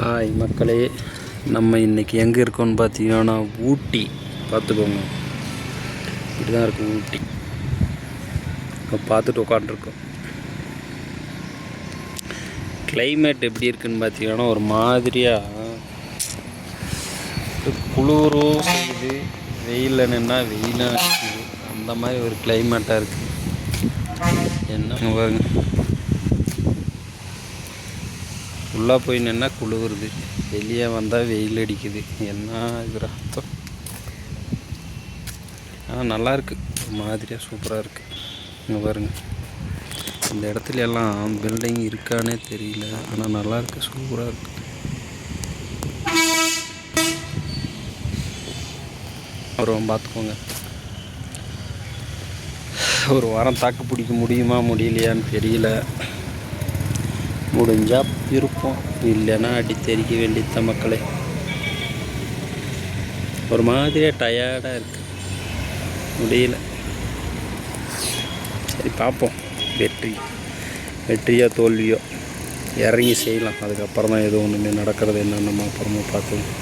Hi மக்களே, நம்ம இன்றைக்கி எங்கே இருக்கோன்னு பார்த்தீங்கன்னா ஊட்டி. பார்த்துக்கோங்க, இப்படி தான் இருக்குது ஊட்டி. இப்போ பார்த்துட்டு உட்காண்ட்ருக்கோம். கிளைமேட் எப்படி இருக்குதுன்னு பார்த்தீங்கன்னா ஒரு மாதிரியாக குளிரும் செய்யுது, வெயிலில் நின்னா வெயிலாக இருக்குது. அந்த மாதிரி ஒரு கிளைமேட்டாக இருக்குது. என்ன பாருங்க, உள்ளே போய் நின்னா குளிருது, வெளியே வந்தால் வெயில் அடிக்குது. என்ன இது அர்த்தம்? ஆனால் நல்லாயிருக்கு, ஒரு மாதிரியாக சூப்பராக இருக்குது. இங்கே பாருங்கள், இந்த இடத்துல எல்லாம் பில்டிங் இருக்கானே தெரியல, ஆனால் நல்லாயிருக்கு, சூப்பராக இருக்குது. அப்புறம் பார்த்துக்கோங்க, ஒரு வாரம் தாக்கு பிடிக்க முடியுமா முடியலையான்னு தெரியல. முடிஞ்சால் இருப்போம், இல்லைன்னா அடி தெரிக்க வேண்டியது மக்களே. ஒரு மாதிரியாக டயர்டாக இருக்குது, முடியல. சரி பார்ப்போம், வெற்றியோ தோல்வியோ இறங்கி செய்யலாம். அதுக்கப்புறம் தான் எதுவும் ஒன்றுமே நடக்கிறது என்னன்னு நம்ம அப்புறமா பார்த்துக்கலாம்.